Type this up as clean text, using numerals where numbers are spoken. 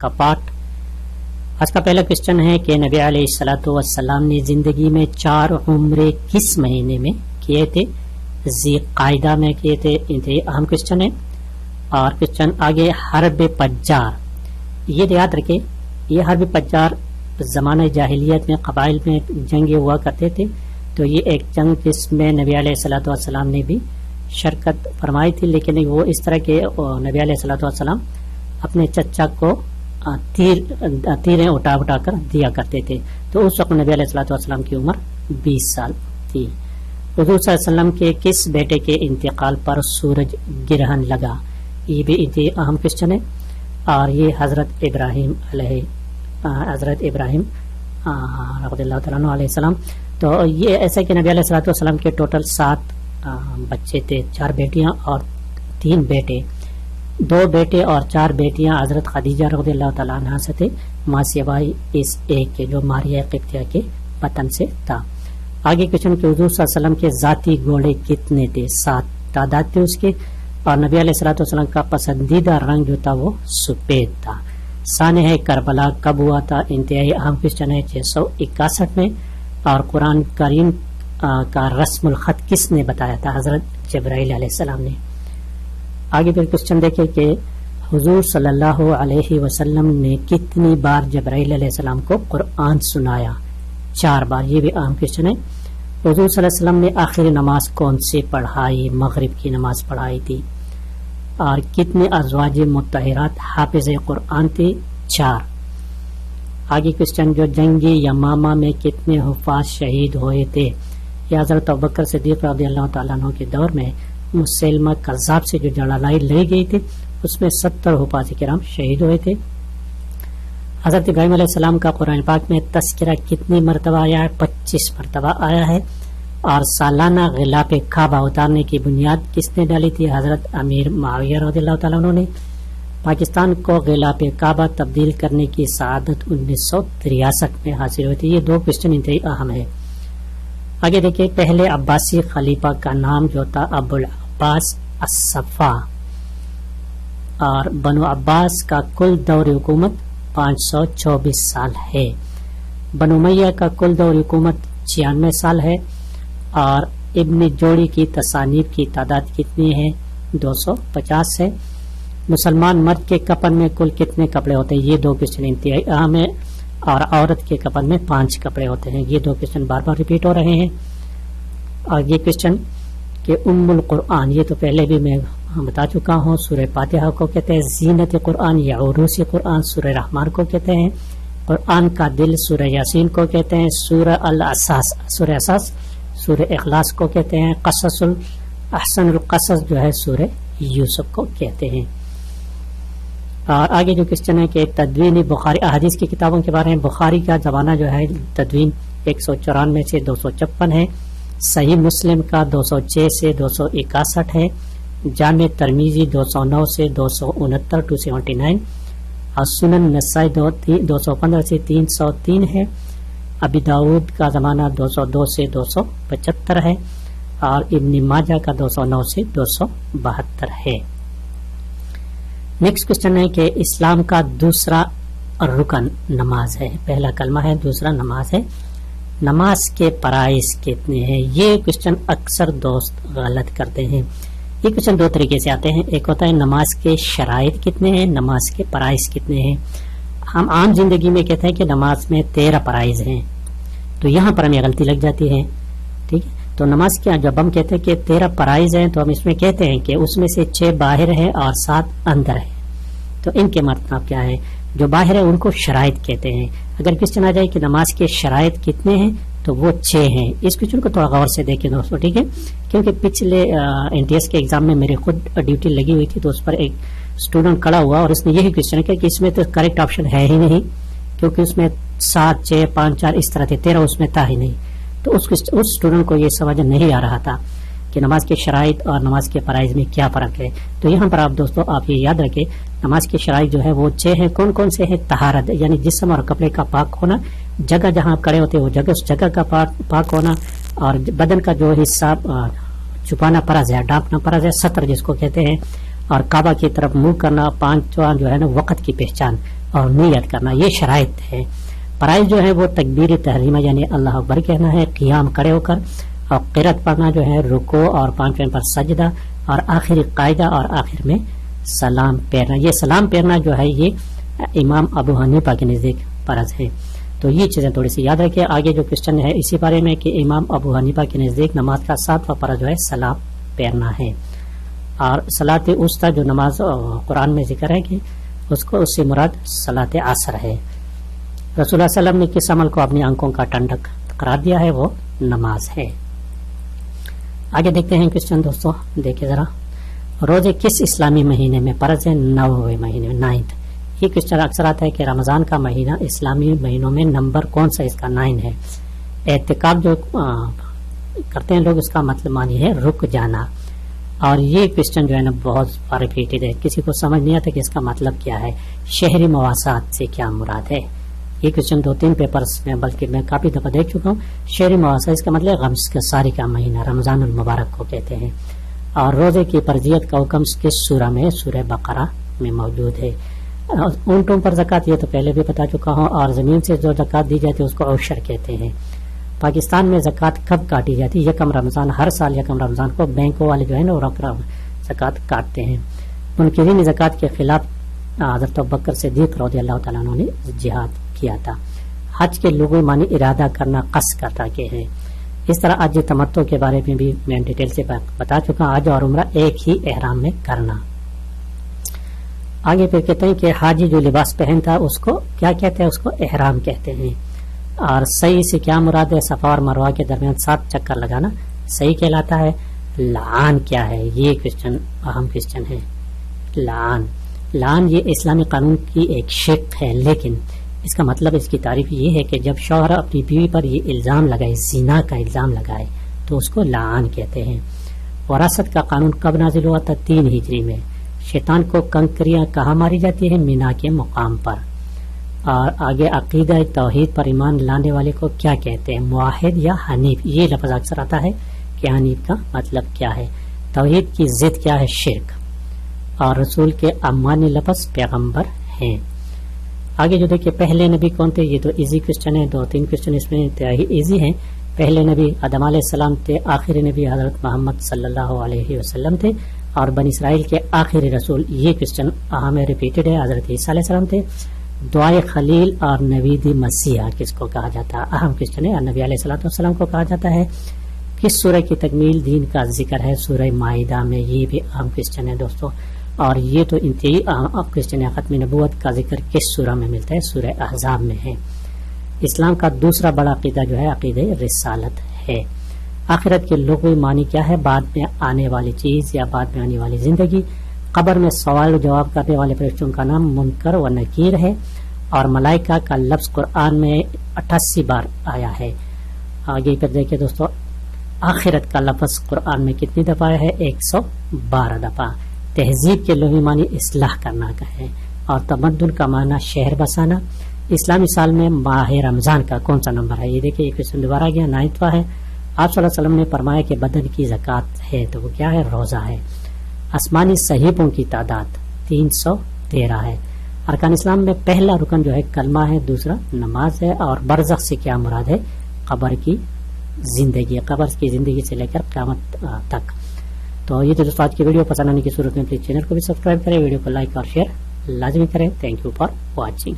کا پارٹ. آج کا پہلا کوشچن ہے کہ نبی علیہ الصلوۃ والسلام نے زندگی میں 4 عمرے کس مہینے میں کیے تھے؟ ذی قاعدہ میں کیے تھے. انتہائی اہم کوشچن ہے. اور کوشچن آگے حرب پجار، یہ یاد رکھے یہ حرب پجار زمانہ جاہلیت میں قبائل میں جنگیں ہوا کرتے تھے. تو یہ ایک جنگ جس میں نبی علیہ الصلوۃ والسلام نے بھی شرکت فرمائی تھی، لیکن وہ اس طرح کے نبی علیہ الصلوۃ والسلام اپنے چچا کو تیریں اٹھا کر دیا کرتے تھے. تو اس وقت نبی علیہ الصلوۃ والسلام کی عمر 20 سال تھی. حضور صلی اللہ علیہ وسلم کے کس بیٹے کے انتقال پر سورج گرہن لگا؟ یہ بھی انتہائی اہم کوشچن ہے. اور یہ حضرت ابراہیم رضی اللہ تعالیٰ عنہ علیہ السلام. تو یہ ایسا کہ نبی علیہ الصلوۃ والسلام کے ٹوٹل 7 بچے تھے، 4 بیٹیاں اور 3 بیٹے. 2 بیٹے اور 4 بیٹیاں حضرت خدیجہ رضی اللہ تعالیٰ عنہ سے تھے، ماں سوائے اس ایک کے جو ماریہ قبطیہ کے وطن سے تھا. آگے کوشچن کہ حضور صلی اللہ علیہ وسلم کے ذاتی گھوڑے کتنے تھے؟ 7 تعداد تھے اس کے. اور نبی علیہ الصلوۃ والسلام کا پسندیدہ رنگ جو تھا وہ سفید تھا. سانحہ کربلا کب ہوا تھا؟ انتہائی اہم کوشچن ہے. 661 میں. اور قرآن کریم کا رسم الخط کس نے بتایا تھا؟ حضرت جبرائیل علیہ السلام نے. آگے پھر کوشچن دیکھیں کہ حضور صلی اللہ علیہ وسلم نے کتنی بار جبرائیل علیہ السلام کو قرآن سنایا؟ 4 بار. یہ بھی اہم کوشچن ہے. حضور صلی اللہ علیہ وسلم نے آخری نماز کون سے پڑھائی؟ مغرب کی نماز پڑھائی تھی. اور کتنے ازواج مطہرات حافظ قرآن تھے؟ 4. آگے کوشچن جو جنگ یمامہ میں کتنے حفاظ شہید ہوئے تھے؟ یہ حضرت ابوبکر صدیق رضی اللہ تعالیٰ عنہ کے دور میں مسلمہ کذاب سے جو لڑائی لڑی گئی تھی اس میں 70 حفاظ کرام شہید ہوئے تھے. حضرت ابراہیم علیہ السلام کا قرآن پاک میں تذکرہ کتنی مرتبہ آیا ہے؟ 25 مرتبہ آیا ہے. اور سالانہ غلاف کعبہ اتارنے کی بنیاد کس نے ڈالی تھی؟ حضرت امیر معاویہ رضی اللہ تعالیٰ عنہ نے. پاکستان کو غلاف کعبہ تبدیل کرنے کی سعادت 1963 میں حاصل ہوئی تھی. یہ 2 کوشچن انتہائی اہم ہے. آگے دیکھیں پہلے عباسی خلیفہ کا نام جو تھا ابو العباس الصفا. اور بنو عباس کا کل دور حکومت 524 سال ہے. بنو امیہ کا کل دور حکومت 96 سال ہے. اور ابن جوڑی کی تصانیف کی تعداد کتنی ہے؟ 250 ہے. مسلمان مرد کے کفن میں کل کتنے کپڑے ہوتے ہیں؟ یہ 2 کوشچن انتہائی اہم ہے. اور عورت کے کفن میں 5 کپڑے ہوتے ہیں. یہ 2 کوشچن بار بار ریپیٹ ہو رہے ہیں. اور یہ کوشچن کہ ام القرآن، یہ تو پہلے بھی میں بتا چکا ہوں. سورہ فاتحہ کو کہتے ہیں زینت قرآن یا عروس قرآن. سورہ رحمان کو کہتے ہیں قرآن کا دل. سورہ یاسین کو کہتے ہیں سورہ الاساس. سورہ اساس. سورہ اخلاص کو کہتے ہیں قصص احسن القصص جو ہے سورہ یوسف کو کہتے ہیں. اور آگے جو کوشچن ہے کہ تدوین بخاری احادیث کی کتابوں کے بارے میں. بخاری کا زمانہ جو ہے تدوین 194 سے 256 ہے. صحیح مسلم کا 206 سے 261 ہے. جامع ترمذی 209 سے 269 279. اور سنن نسائی 215 سے 303 ہے. ابی داود کا زمانہ 202 سے 275 ہے. اور ابن ماجہ کا 209 سے 272 ہے. نیکسٹ کوشچن ہے کہ اسلام کا دوسرا رکن نماز ہے. پہلا کلمہ ہے، دوسرا نماز ہے. نماز کے فرائض کتنے ہیں؟ یہ کوشچن اکثر دوست غلط کرتے ہیں. یہ کوشچن 2 طریقے سے آتے ہیں. ایک ہوتا ہے نماز کے شرائط کتنے ہیں، نماز کے فرائض کتنے ہیں. ہم عام زندگی میں کہتے ہیں کہ نماز میں 13 فرائض ہیں. تو یہاں پر ہمیں غلطی لگ جاتی ہے. ٹھیک ہے. تو نماز کے جب ہم کہتے ہیں کہ 13 فرائض ہیں تو ہم اس میں کہتے ہیں کہ اس میں سے 6 باہر ہیں اور 7 اندر ہیں. تو ان کے مطلب کیا ہے؟ جو باہر ہے ان کو شرائط کہتے ہیں. اگر کوشچن آ جائے کہ نماز کے شرائط کتنے ہیں تو وہ 6 ہیں. اس کوشچن کو تھوڑا غور سے دیکھیں دوستوں. ٹھیک ہے. کیونکہ پچھلے NTS کے ایگزام میں میرے خود ڈیوٹی لگی ہوئی تھی تو اس پر ایک اسٹوڈنٹ کھڑا ہوا اور اس نے یہی کوشچن کیا کہ اس میں تو کریکٹ آپشن ہے ہی نہیں، کیونکہ اس میں 7 6 5 4 اس طرح تھے، 13 اس میں تھا ہی نہیں. تو اس اسٹوڈنٹ کو یہ سمجھ نہیں آ رہا تھا کہ نماز کے شرائط اور نماز کے فرائض میں کیا فرق ہے. تو یہاں پر آپ دوستو آپ یہ یاد رکھیں نماز کے شرائط جو ہے وہ 6 ہیں. کون کون سے ہیں؟ طہارت یعنی جسم اور کپڑے کا پاک ہونا، جگہ جہاں آپ کھڑے ہوتے ہیں وہ جگہ اس جگہ کا پاک ہونا، اور بدن کا جو حصہ چھپانا فرض ہے، ڈھانپنا فرض ہے، ستر جس کو کہتے ہیں، اور کعبہ کی طرف منہ کرنا، پانچواں جو ہے نا وقت کی پہچان اور نیت کرنا، یہ شرائط ہے۔ فرائض جو ہے وہ تکبیر تحریمہ یعنی اللہ اکبر کہنا ہے، قیام کھڑے ہو کر، اور قرات پڑھنا جو ہے، رکوع اور پانچویں پر سجدہ، اور آخری قاعدہ اور آخر میں سلام پھیرنا۔ یہ سلام پھیرنا جو ہے یہ امام ابو حنیفہ کے نزدیک فرض ہے۔ تو یہ چیزیں تھوڑی سی یاد رکھیں۔ آگے جو کوشچن ہے اسی بارے میں کہ امام ابو حنیفہ کے نزدیک نماز کا 7واں فرض جو ہے سلام پھیرنا ہے، اور صلاۃ وسطیٰ جو نماز قرآن میں ذکر ہے کہ اس کو اس سے مراد صلاۃ عصر ہے۔ رسول اللہ صلی اللہ علیہ وسلم نے کس عمل کو اپنی آنکھوں کا ٹھنڈک قرار دیا ہے؟ وہ نماز ہے۔ آگے دیکھتے ہیں کوشچن دوستوں، دیکھیں ذرا، روزے کس اسلامی مہینے میں فرض ہے؟ 9ویں مہینے میں، 9th۔ یہ کوشچن اکثر آتا ہے کہ رمضان کا مہینہ اسلامی مہینوں میں نمبر کون سا؟ اس کا 9 ہے۔ اعتکاف جو کرتے ہیں لوگ، اس کا مطلب معنی ہے رک جانا، اور یہ کوشچن جو ہے نا بہت ریپیٹڈ ہے، کسی کو سمجھ نہیں آتا کہ اس کا مطلب کیا ہے، شہری مواسات سے کیا مراد ہے۔ یہ کوشچن 2-3 پیپرز میں بلکہ میں کافی دفعہ دیکھ چکا ہوں۔ شہری مواسات اس کا مطلب غمز کا ساری کا مہینہ رمضان المبارک کو کہتے ہیں۔ اور روزے کی فرضیت کا حکم کس سورہ میں؟ سورہ بقرہ میں موجود ہے۔ اونٹوں پر زکوٰۃ یہ تو پہلے بھی بتا چکا ہوں، اور زمین سے جو زکوٰۃ دی جاتی ہے اس کو عشر کہتے ہیں۔ پاکستان میں زکوٰۃ کب کاٹی جاتی ہے؟ 1 رمضان، ہر سال 1 رمضان کو بینکوں والے جو ہے نا وہ زکوٰۃ کاٹتے ہیں۔ منکرین زکوٰۃ کے خلاف حضرت ابوبکر صدیق رضی اللہ تعالیٰ عنہ نے جہاد کیا تھا۔ حج کے لغوی معنی ارادہ کرنا، قصد کرنا کے ہیں۔ اس طرح حج تمتع کے بارے میں بھی میں ڈیٹیل سے بتا چکا ہوں، حج اور عمرہ ایک ہی احرام میں کرنا۔ آگے پھر کہتے ہیں کہ حاجی جو لباس پہنتا اس کو کیا کہتے ہیں؟ اس کو احرام کہتے ہیں۔ اور صحیح سے کیا مراد ہے؟ صفا اور مروہ کے درمیان 7 چکر لگانا صحیح کہلاتا ہے۔ لعان کیا ہے؟ یہ کوشچن اہم کوشچن ہے۔ لعان یہ اسلامی قانون کی ایک شق ہے، لیکن اس کا مطلب، اس کی تعریف یہ ہے کہ جب شوہر اپنی بیوی پر یہ الزام لگائے، زنا کا الزام لگائے، تو اس کو لعان کہتے ہیں۔ وراثت کا قانون کب نازل ہوا تھا؟ 3 ہجری میں۔ شیطان کو کنکریاں کہاں ماری جاتی ہیں؟ مینا کے مقام پر۔ اور آگے عقیدہ توحید پر ایمان لانے والے کو کیا کہتے ہیں؟ موحد یا حنیف؟ یہ لفظ اکثر آتا ہے کہ حنیف کا مطلب کیا ہے؟ توحید کی ضد کیا ہے؟ شرک۔ اور رسول کے امانی لفظ پیغمبر ہیں۔ آگے جو دیکھیں پہلے نبی کون تھے؟ یہ تو ایزی کوشچن ہے، 2-3 کوشچن اس میں انتہائی ایزی ہیں۔ پہلے نبی آدم علیہ السلام تھے، آخری نبی حضرت محمد صلی اللہ علیہ وسلم تھے، اور بنی اسرائیل کے آخری رسول، یہ کوشچن اہم ریپیٹڈ ہے، حضرت عیسیٰ علیہ السلام تھے۔ دعائے خلیل اور نوید مسیح کس کو کہا جاتا ہے؟ اہم کوشچن ہے۔ نبی علیہ السلام کو کہا جاتا ہے۔ کس سورہ کی تکمیل دین کا ذکر ہے؟ سورہ مائدہ میں۔ یہ بھی اہم کوشچن ہے دوستوں، اور یہ تو انتہائی اہم کوشچن ہے۔ ختم نبوت کا ذکر کس سورہ میں ملتا ہے؟ سورہ احزاب میں ہے۔ اسلام کا دوسرا بڑا عقیدہ جو ہے عقیدہ رسالت ہے۔ آخرت کے لغوی معنی کیا ہے؟ بعد میں آنے والی چیز یا بعد میں آنے والی زندگی۔ قبر میں سوال و جواب کرنے والے فرشتوں کا نام منکر و نکیر ہے، اور ملائکہ کا لفظ قرآن میں 88 بار آیا ہے۔ آگے پھر دیکھیں دوستوں، آخرت کا لفظ قرآن میں کتنی دفعہ ہے؟ 112 دفعہ۔ تہذیب کے لغوی معنی اصلاح کرنا کا ہے، اور تمدن کا معنی شہر بسانا۔ اسلامی سال میں ماہ رمضان کا کون سا نمبر ہے؟ یہ دیکھیں ایک کوشچن دوبارہ گیا، 9واں ہے۔ آپ صلی اللہ علیہ وسلم نے فرمایا کہ بدن کی زکوٰۃ ہے، تو وہ کیا ہے؟ روزہ ہے۔ آسمانی صحیفوں کی تعداد 313 ہے۔ ارکان اسلام میں پہلا رکن جو ہے کلمہ ہے، دوسرا نماز ہے، اور برزخ سے کیا مراد ہے؟ قبر کی زندگی، قبر کی زندگی سے لے کر قیامت تک۔ تو یہ تو دوستوں آج کی ویڈیو پسند آنے کی صورت میں پلیز چینل کو بھی سبسکرائب کریں، ویڈیو کو لائک اور شیئر لازمی کریں۔ Thank you for watching.